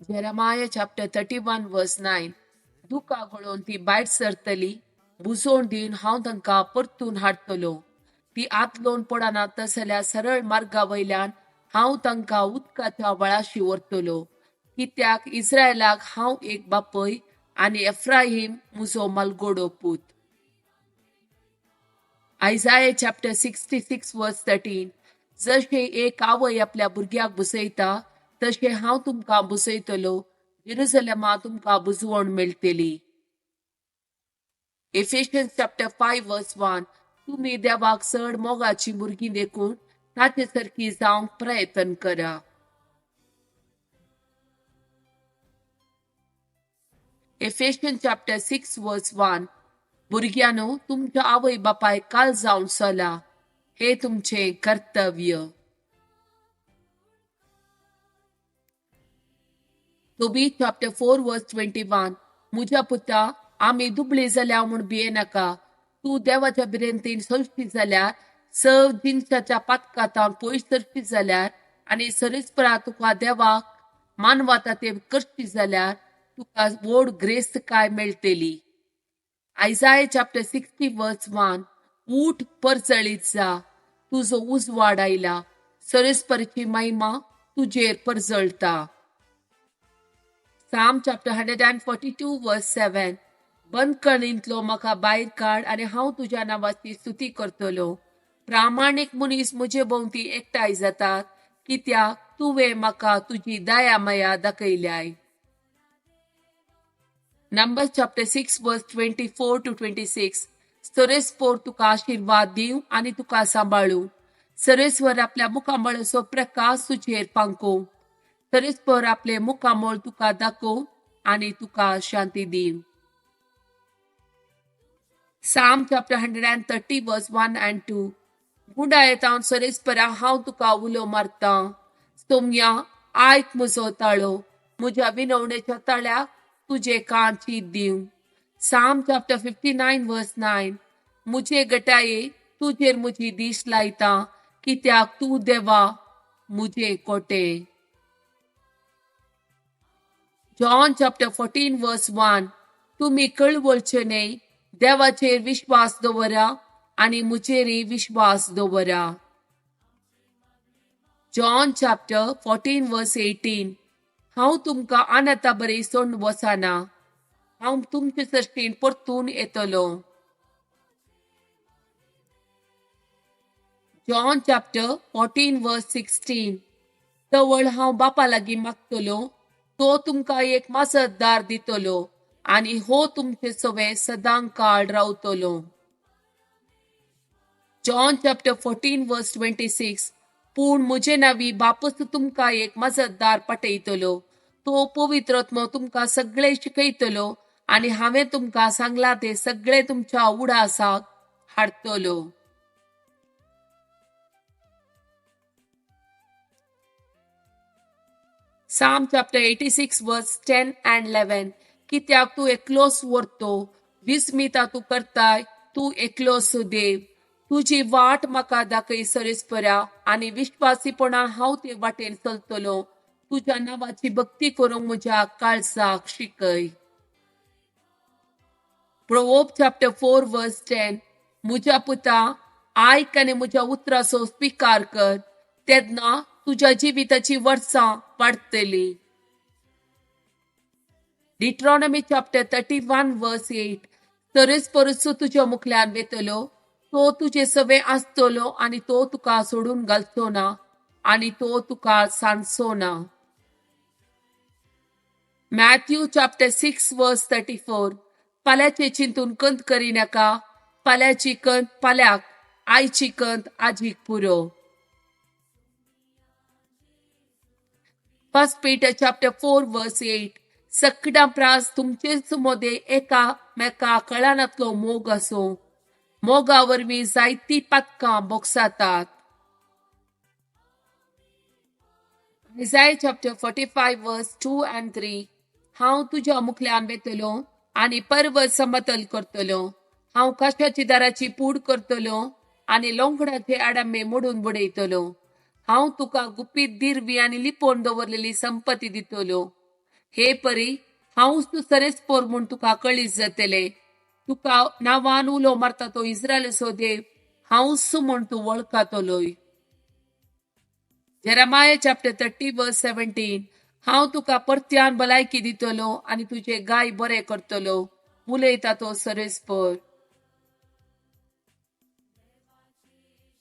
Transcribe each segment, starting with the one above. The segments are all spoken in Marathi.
Jeremiah chapter 31 verse 9. दुका गळोन ती भायर सरतली, बुजोवन दिवन हांव तांकां परतून हाडटलो. ती आतलोन पडना तसल्या सरळ मार्गा वयल्यान हांव तांकां उदकाच्या वळाशी व्हरतलो. कित्याक इस्रायलाक हांव एक बापय आनी एफ्राहीम म्हजो मालगोडो पूत. Isaiah chapter 66 verse 13. जशे एक आवय आपल्या भुरग्याक बुसयता तशे हांव तुमकां बुसयतलो. जेरुसलेमा तुमकां बुजवण मेळटली. Ephesians chapter 5 verse 1. तुम्ही देवाक चड मोगाची भुरगीं देखून ताचे सारकी जावंक प्रयत्न करा. Ephesians chapter 6 verse 1. भुरग्यानो, तुमच्या आवय बापाय काल जावन चला. हे तुमचे कर्तव्य. Tobit chapter 4 verse 21. म्हज्या पुता, आमी दुबळी जाल्या म्हूण भियेनाका. तूं देवाच्या भिरेंतीन सोंसची जाल्यार, जिन्साच्या पातकांतावन पयस सरची जाल्यार आनी सरीसपरा तुका देवाक मानवता ते करची जाल्यार तुका व्हड ग्रेस्तकाय मेळटली. Isaiah chapter 60 verse 1. ऊठ परजळीत जा, तुजो उजवाड आयला, सरीसपरची महिमा तुजेर परजळता. Psalm chapter 142 verse 7. बंद कणींतलो म्हाका भायर काड आनी हांव तुज्या नांवाची स्तुती करतलो. प्रामाणीक मनीस म्हजे भोंवती एकठांय जातात, कित्याक तुवें म्हाका तुजी दया माया दाखयल्याय. Numbers chapter 6 verse 24 to 26. सरेस्पोर तुका आशीर्वाद दिव आनी तुका सांबाळू. सरेस्वर आपल्या मुखामळाचो प्रकाश तुजेर पांकोव. सरेस्पर आपले मुखामळ तुका दाखोव आनी तुका शांती दिव. Psalm chapter 130 verse 1 and 2. गुंडा येतावन सरेस्परा हांव तुका उलो मारता. सोम्या, आयक म्हजो ताळो, म्हज्या विनवणेच्या ताळ्याक तुजे कान चीत दिव. Psalm chapter 59 verse 9. मुझे गटाये, तुजेर म्हजी दिश लायता, कित्याक तूं देवा मुझे कोटे. John chapter 14 verse 1. तुम्ही कळवळचे न्हय, देवाचेर विश्वास दवरा आनी मुजेरय विश्वास दवरा. John chapter 14 verse 18. हांव तुमकां आनाता बरी सोडून वचना, हांव तुमचे सर्तीन परतून येतलो. John chapter 14 verse 16. तवळ हांव बापा लागीं मागतलो, तो तुमकां एक माजतदार दितलो आनी हो तुमचे सवे सदां काळ रावतलो. John chapter 14 verse 26. पूण म्हजे नांवी बापूच तुमकां एक माजतदार पाठयतलो. तो पवित्रत्म तुमकां सगळे शिकयतलो आनी हांवें तुमकां सांगलां ते सगळे तुमच्या उडासाक हाडटलो. Psalm chapter 86 verse 10 and 11. कित्याक तूं एकलोस व्हरतो, विस्मिता तूं करताय, तूं एकलोस देव. तुजी वाट म्हाका दाखय सरेस्परा आनी विश्वासीपणान हांव ते वाटेन चलतलो. तुज्या नांवाची भक्ती करूंक म्हज्या काळजाक शिकय. Proverbs chapter 4 verse 10. म्हज्या पुता, आयक आनी म्हज्या उतराचो स्विकार कर, तेन्ना तुज्या जिविताची वर्सां वाडटली. Deuteronomy chapter 31 verse 8. सरेस्परचो तुज्या मुखल्यान वेतलो, तो तुजे सवे आसतलो आनी तो तुका सोडून घालचो ना आनी तो तुका सांडचो ना. Matthew chapter 6 verse 34. फाल्याचे चिंतून कंत करिनाका, फाल्याची कंत फाल्याक, आयची कंत आजीक पुरो. First Peter chapter 4 verse 8. सकडां प्रास तुमचेच मोदे एका मेका कळानातलो मोग असो. मोगा वरवीं जायती पातकां बोगसातात. Isaiah chapter 45 verse 2 and 3. हांव तुज्या मुखल्यान वेतलो आनी पर्वत समतल करतलो. हांव काश्याची दाराची पूड करतलो आनी लोंगडाचे आडामे मोडून बुडयतलो. हांव तुका गुपीत दिरवी आनी लिपोवन दवरलेली संपत्ती दितलो. हे परी हांवच तू सरेस्पोर म्हूण तुका कळीस जातले. तुका नांवान उलो मारता तो इस्रायलाचो देव हांवच म्हूण तूं वळखतलोय. जेरमाया चॅप्टर 30 वर्स 17. हांव तुका परत्यान भलायकी दितलो आनी तुझे गाय बरे करतलो. उलयता तो सरेस्पोर.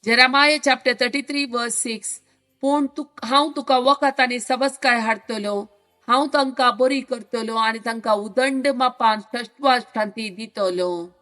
जेरमाया चॅप्टर 33 वर्स 6. पूण हांव तुका वखद आनी सबसकाय हाडटलो. हांव तांकां बरी करतलो आनी तांकां उदंड मापान शाश्वत शांती दितलो.